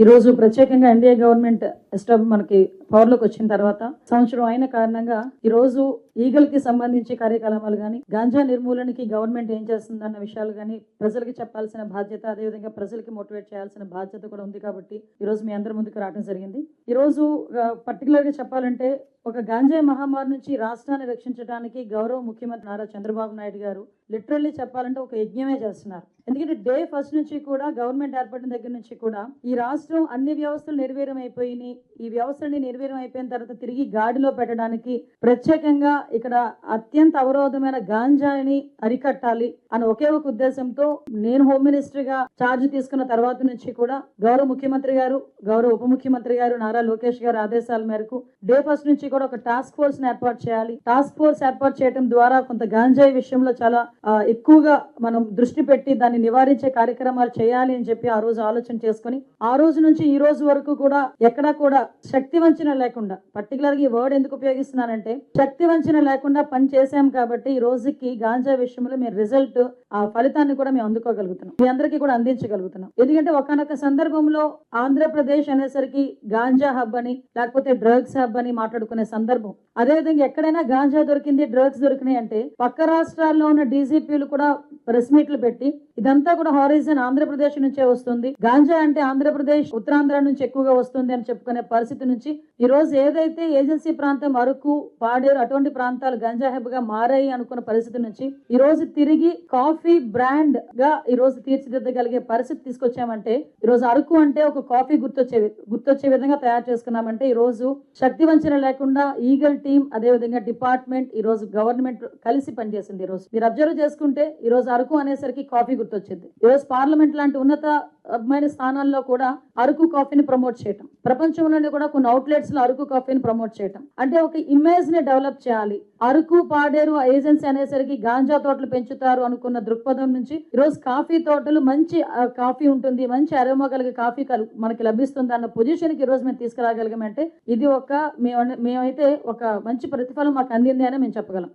ఈ రోజు ప్రత్యేకంగా ఎన్డీఏ గవర్నమెంట్ మనకి పవర్లోకి వచ్చిన తర్వాత సంవత్సరం అయిన కారణంగా ఈ రోజు ఈగల్ కి సంబంధించి కార్యకలాపాలు కానీ గాంజా నిర్మూలనకి గవర్నమెంట్ ఏం చేస్తుందన్న విషయాలు కానీ ప్రజలకి చెప్పాల్సిన బాధ్యత, అదేవిధంగా ప్రజలకి మోటివేట్ చేయాల్సిన బాధ్యత కూడా ఉంది. కాబట్టి ఈ రోజు మీ అందరి ముందుకు రావడం జరిగింది. ఈ రోజు పర్టికులర్ గా చెప్పాలంటే ఒక గాంజా మహమ్మారి నుంచి రాష్ట్రాన్ని రక్షించడానికి గౌరవ ముఖ్యమంత్రి నారా చంద్రబాబు నాయుడు గారు లిటరల్లీ చెప్పాలంటే ఒక యజ్ఞమే చేస్తున్నారు. ఎందుకంటే డే ఫస్ట్ నుంచి కూడా గవర్నమెంట్ ఏర్పడిన దగ్గర నుంచి కూడా ఈ రాష్ట్రం అన్ని వ్యవస్థలు నిర్వీర్యం అయిపోయినాయి. ఈ వ్యవస్థని నిర్వీర్యం అయిపోయిన తర్వాత తిరిగి గాడిలో పెట్టడానికి ప్రత్యేకంగా ఇక్కడ అత్యంత అవరోధమైన గాంజాని అరికట్టాలి అని ఒకే ఒక ఉద్దేశంతో నేను హోమ్ మినిస్టర్ గా ఛార్జ్ తీసుకున్న తర్వాత నుంచి కూడా గౌరవ ముఖ్యమంత్రి గారు, గౌరవ ఉప ముఖ్యమంత్రి గారు నారా లోకేష్ గారు ఆదేశాల మేరకు డే ఫస్ట్ నుంచి కూడా ఒక టాస్క్ ఫోర్స్ ని ఏర్పాటు చేయాలి. టాస్క్ ఫోర్స్ ఏర్పాటు చేయడం ద్వారా కొంత గాంజాయి విషయంలో చాలా ఎక్కువగా మనం దృష్టి పెట్టి దాన్ని నివారించే కార్యక్రమాలు చేయాలి అని చెప్పి ఆ రోజు ఆలోచన చేసుకుని ఆ రోజు నుంచి ఈ రోజు వరకు కూడా ఎక్కడా కూడా శక్తి వంచన లేకుండా, పర్టికులర్ గా ఈ వర్డ్ ఎందుకు ఉపయోగిస్తున్నానంటే శక్తి వంచన లేకుండా పని చేసాం కాబట్టి ఈ రోజుకి గాంజా విషయంలో మేము రిజల్ట్, ఆ ఫలితాన్ని కూడా మేము అందుకోగలుగుతున్నాం, మీ అందరికీ కూడా అందించగలుగుతున్నాం. ఎందుకంటే ఒకనొక సందర్భంలో ఆంధ్రప్రదేశ్ అనేసరికి గాంజా హబ్ అని లేకపోతే డ్రగ్స్ హబ్ అని మాట్లాడుకునే సందర్భం. అదేవిధంగా ఎక్కడైనా గాంజా దొరికింది, డ్రగ్స్ దొరికినాయి అంటే పక్క రాష్ట్రాల్లో ఉన్న డీజీపీలు కూడా ప్రెస్ మీట్లు పెట్టి ఇదంతా కూడా హారిజన్ ఆంధ్రప్రదేశ్ నుంచే వస్తుంది, గాంజా అంటే ఆంధ్రప్రదేశ్ ఉత్తరాంధ్ర నుంచి ఎక్కువగా వస్తుంది అని చెప్పుకునే పరిస్థితి నుంచి ఈ రోజు ఏదైతే ఏజెన్సీ ప్రాంతం అరకు, పాడేరు అటువంటి ప్రాంతాలు గంజా హబ్ గా మారాయి అనుకున్న పరిస్థితి నుంచి ఈ రోజు తిరిగి కాఫీ బ్రాండ్ గా ఈ రోజు తీర్చిదిద్దగలిగే పరిస్థితి తీసుకొచ్చామంటే ఈ రోజు అరకు అంటే ఒక కాఫీ గుర్తొచ్చే విధంగా తయారు చేసుకున్నామంటే ఈ రోజు శక్తి వంచన లేకుండా ఈగల్ టీమ్, అదే విధంగా డిపార్ట్మెంట్, ఈ రోజు గవర్నమెంట్ కలిసి పనిచేసింది. ఈ రోజు మీరు అబ్జర్వ్ చేసుకుంటే ఈ రోజు అరకు అనేసరికి కాఫీ గుర్తొచ్చింది. ఈ రోజు పార్లమెంట్ లాంటి ఉన్నతమైన స్థానాల్లో కూడా అరకు కాఫీని ప్రమోట్ చేయటం, ప్రపంచంలోనే కూడా కొన్ని అవుట్లెట్స్ లో అరకు కాఫీని ప్రమోట్ చేయటం అంటే ఒక ఇమేజ్ ని డెవలప్ చేయాలి. అరకు, పాడేరు ఏజెన్సీ అనేసరికి గాంజా తోటలు పెంచుతారు అనుకున్న దృక్పథం నుంచి ఈ రోజు కాఫీ తోటలు మంచి కాఫీ ఉంటుంది, మంచి అరోమా కలిగే కాఫీ మనకి లభిస్తుంది అన్న పొజిషన్ కి ఈ రోజు మేము తీసుకురాగలిగామంటే ఇది మేమైతే ఒక మంచి ప్రతిఫలం మాకు అందింది అని మేము చెప్పగలం.